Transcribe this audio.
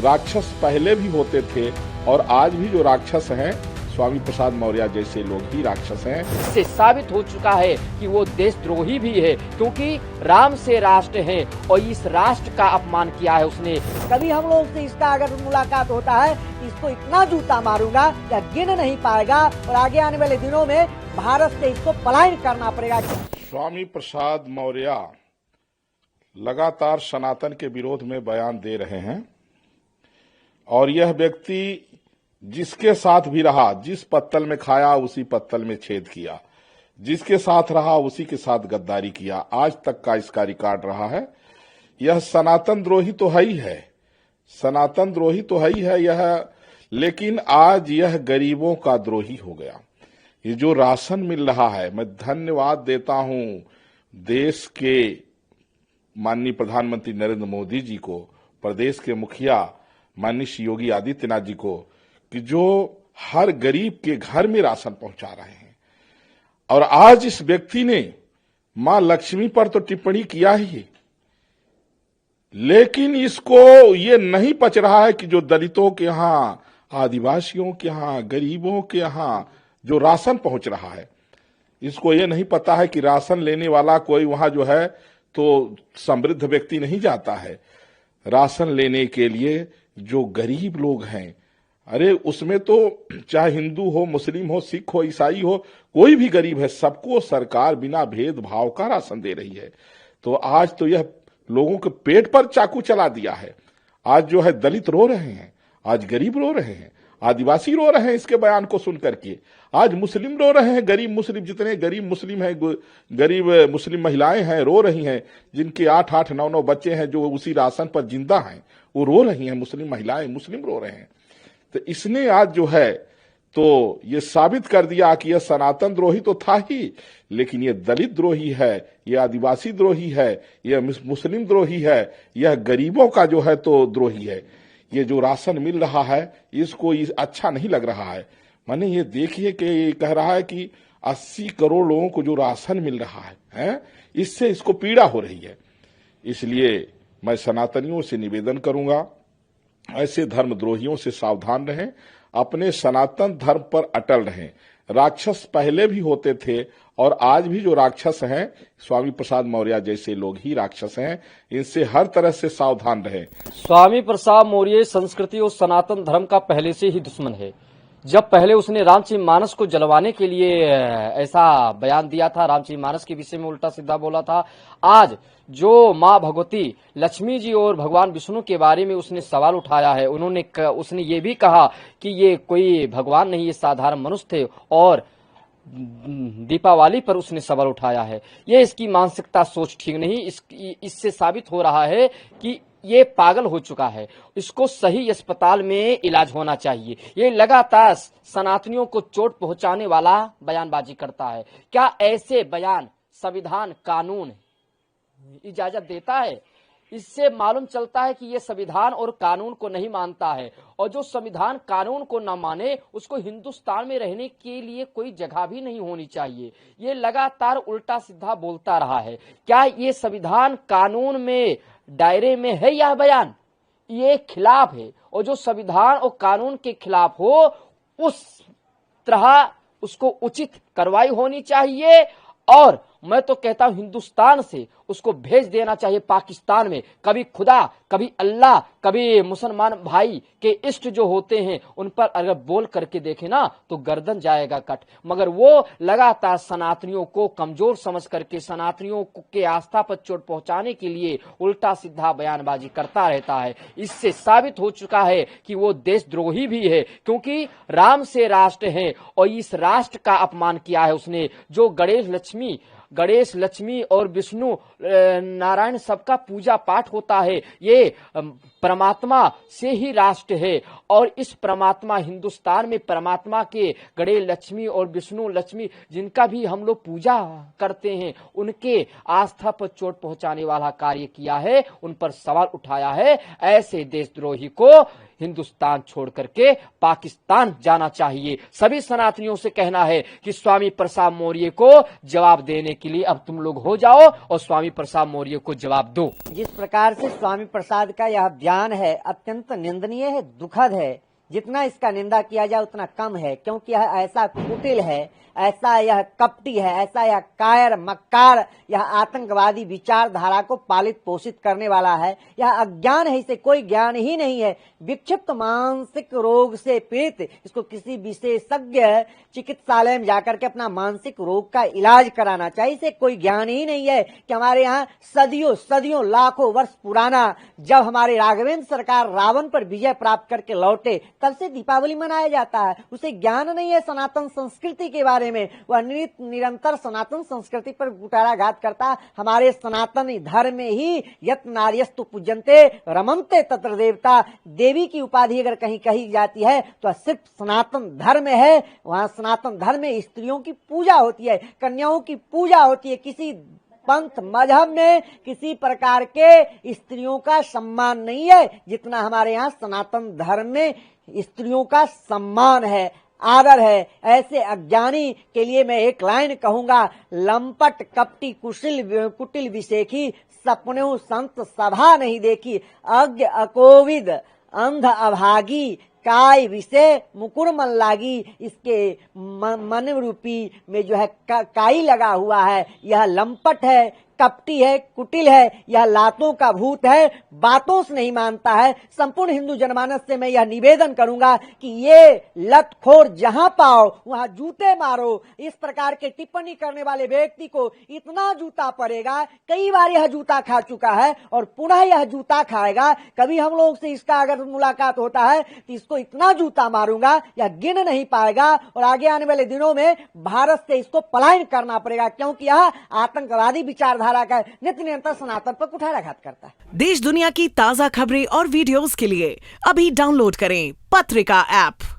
राक्षस पहले भी होते थे और आज भी जो राक्षस हैं स्वामी प्रसाद मौर्य जैसे लोग ही राक्षस हैं। इससे साबित हो चुका है कि वो देशद्रोही भी है, क्योंकि राम से राष्ट्र है और इस राष्ट्र का अपमान किया है उसने। कभी हम लोग से इसका अगर मुलाकात होता है, इसको इतना जूता मारूंगा या गिन नहीं पाएगा और आगे आने वाले दिनों में भारत से इसको पलायन करना पड़ेगा। स्वामी प्रसाद मौर्य लगातार सनातन के विरोध में बयान दे रहे हैं और यह व्यक्ति जिसके साथ भी रहा, जिस पत्तल में खाया उसी पत्तल में छेद किया, जिसके साथ रहा उसी के साथ गद्दारी किया, आज तक का इसका रिकॉर्ड रहा है। यह सनातन द्रोही तो है ही है, सनातन द्रोही तो है ही है यह, लेकिन आज यह गरीबों का द्रोही हो गया। ये जो राशन मिल रहा है, मैं धन्यवाद देता हूं देश के माननीय प्रधानमंत्री नरेंद्र मोदी जी को, प्रदेश के मुखिया माननीय श्री योगी आदित्यनाथ जी को, कि जो हर गरीब के घर में राशन पहुंचा रहे हैं। और आज इस व्यक्ति ने मां लक्ष्मी पर तो टिप्पणी किया ही, लेकिन इसको ये नहीं पच रहा है कि जो दलितों के यहां, आदिवासियों के यहां, गरीबों के यहां जो राशन पहुंच रहा है, इसको ये नहीं पता है कि राशन लेने वाला कोई वहां जो है तो समृद्ध व्यक्ति नहीं जाता है। राशन लेने के लिए जो गरीब लोग हैं, अरे उसमें तो चाहे हिंदू हो, मुस्लिम हो, सिख हो, ईसाई हो, कोई भी गरीब है, सबको सरकार बिना भेदभाव का राशन दे रही है। तो आज तो यह लोगों के पेट पर चाकू चला दिया है। आज जो है दलित रो रहे हैं, आज गरीब रो रहे हैं, आदिवासी रो रहे हैं इसके बयान को सुन करके, आज मुस्लिम रो रहे हैं, गरीब मुस्लिम, जितने गरीब मुस्लिम हैं, गरीब मुस्लिम महिलाएं हैं रो रही हैं, जिनके 8-8, 9-9 बच्चे हैं जो उसी राशन पर जिंदा हैं, वो रो रही हैं, मुस्लिम महिलाएं, मुस्लिम रो रहे हैं। तो इसने आज जो है तो ये साबित कर दिया कि यह सनातन द्रोही तो था ही, लेकिन यह दलित द्रोही है, यह आदिवासी द्रोही है, यह मुस्लिम द्रोही है, यह गरीबों का जो है तो द्रोही है। ये जो राशन मिल रहा है इसको अच्छा नहीं लग रहा है। माने ये देखिए कि कह रहा है कि 80 करोड़ लोगों को जो राशन मिल रहा है, इससे इसको पीड़ा हो रही है। इसलिए मैं सनातनियों से निवेदन करूंगा, ऐसे धर्मद्रोहियों से सावधान रहें, अपने सनातन धर्म पर अटल रहें। राक्षस पहले भी होते थे और आज भी जो राक्षस हैं स्वामी प्रसाद मौर्य जैसे लोग ही राक्षस हैं, इनसे हर तरह से सावधान रहें। स्वामी प्रसाद मौर्य संस्कृति और सनातन धर्म का पहले से ही दुश्मन है। जब पहले उसने रामचरितमानस को जलवाने के लिए ऐसा बयान दिया था, रामचरितमानस के विषय में उल्टा सीधा बोला था, आज जो माँ भगवती लक्ष्मी जी और भगवान विष्णु के बारे में उसने सवाल उठाया है, उसने ये भी कहा कि ये कोई भगवान नहीं, ये साधारण मनुष्य थे, और दीपावली पर उसने सवाल उठाया है। ये इसकी मानसिकता सोच ठीक नहीं। इससे साबित हो रहा है कि ये पागल हो चुका है, इसको सही अस्पताल में इलाज होना चाहिए। ये लगातार सनातनियों को चोट पहुंचाने वाला बयानबाजी करता है। क्या ऐसे बयान संविधान कानून इजाजत देता है? इससे मालूम चलता है कि ये संविधान और कानून को नहीं मानता है, और जो संविधान कानून को न माने उसको हिंदुस्तान में रहने के लिए कोई जगह भी नहीं होनी चाहिए। ये लगातार उल्टा सीधा बोलता रहा है। क्या ये संविधान कानून में दायरे में है यह बयान? ये खिलाफ है, और जो संविधान और कानून के खिलाफ हो उस तरह उसको उचित कार्रवाई होनी चाहिए। और मैं तो कहता हूं हिंदुस्तान से उसको भेज देना चाहिए पाकिस्तान में। कभी खुदा, कभी अल्लाह, कभी मुसलमान भाई के इष्ट जो होते हैं उन पर अगर बोल करके देखे ना तो गर्दन जाएगा कट। मगर वो लगातार सनातनियों को कमजोर समझ करके सनातनियों के आस्था पर चोट पहुंचाने के लिए उल्टा सीधा बयानबाजी करता रहता है। इससे साबित हो चुका है कि वो देशद्रोही भी है, क्योंकि राम से राष्ट्र है और इस राष्ट्र का अपमान किया है उसने। जो गणेश लक्ष्मी और विष्णु नारायण सबका पूजा पाठ होता है, ये परमात्मा से ही राष्ट्र है। और इस परमात्मा हिंदुस्तान में परमात्मा के गणेश लक्ष्मी और विष्णु लक्ष्मी जिनका भी हम लोग पूजा करते हैं, उनके आस्था पर चोट पहुंचाने वाला कार्य किया है, उन पर सवाल उठाया है। ऐसे देशद्रोही को हिंदुस्तान छोड़ करके पाकिस्तान जाना चाहिए। सभी सनातनियों से कहना है कि स्वामी प्रसाद मौर्य को जवाब देने के लिए अब तुम लोग हो जाओ और स्वामी प्रसाद मौर्य को जवाब दो। जिस प्रकार से स्वामी प्रसाद का यह बयान है अत्यंत निंदनीय है, दुखद है। जितना इसका निंदा किया जाए उतना कम है, क्योंकि यह ऐसा कुटिल है, ऐसा यह कपटी है, ऐसा यह कायर मक्कार, यह आतंकवादी विचारधारा को पालित पोषित करने वाला है। यह अज्ञान है, इसे कोई ज्ञान ही नहीं है। विक्षिप्त मानसिक रोग से पीड़ित, इसको किसी विशेषज्ञ चिकित्सालय में जाकर के अपना मानसिक रोग का इलाज कराना चाहिए। इसे कोई ज्ञान ही नहीं है कि हमारे यहाँ सदियों लाखों वर्ष पुराना जब हमारे राघवेंद्र सरकार रावण पर विजय प्राप्त करके लौटे तब से दीपावली मनाया जाता है। उसे ज्ञान नहीं है सनातन संस्कृति के बारे में। वह निरंतर सनातन संस्कृति पर कुठाराघात करता। हमारे सनातन धर्म में ही यत नार्यस्तु पूजन्ते रमन्ते तत्र देवता, देवी की उपाधि अगर कहीं कही जाती है तो सिर्फ सनातन धर्म है। वहां सनातन धर्म में स्त्रियों की पूजा होती है, कन्याओं की पूजा होती है। किसी पंथ मजहब में किसी प्रकार के स्त्रियों का सम्मान नहीं है जितना हमारे यहाँ सनातन धर्म में स्त्रियों का सम्मान है, आदर है। ऐसे अज्ञानी के लिए मैं एक लाइन कहूंगा, लंपट कपटी कुटिल विशेखी, सपनों संत सभा नहीं देखी, अज्ञ अकोविद अंध अभागी, काय विषय मुकुर मन लागी। इसके मन रूपी में जो है काई लगा हुआ है। यह लंपट है, कपटी है, कुटिल है, यह लातों का भूत है, बातों से नहीं मानता है। संपूर्ण हिंदू जनमानस से मैं यह निवेदन करूंगा कि ये लतखोर जहां पाओ वहां जूते मारो। इस प्रकार के टिप्पणी करने वाले व्यक्ति को इतना जूता पड़ेगा, कई बार यह जूता खा चुका है और पुनः यह जूता खाएगा। कभी हम लोग से इसका अगर मुलाकात होता है तो इसको इतना जूता मारूंगा यह गिन नहीं पाएगा और आगे आने वाले दिनों में भारत से इसको पलायन करना पड़ेगा, क्योंकि यह आतंकवादी विचारधारा का नित्य निरंतर सनातन पर कुठाराघात करता है। देश दुनिया की ताजा खबरें और वीडियोस के लिए अभी डाउनलोड करें पत्रिका ऐप।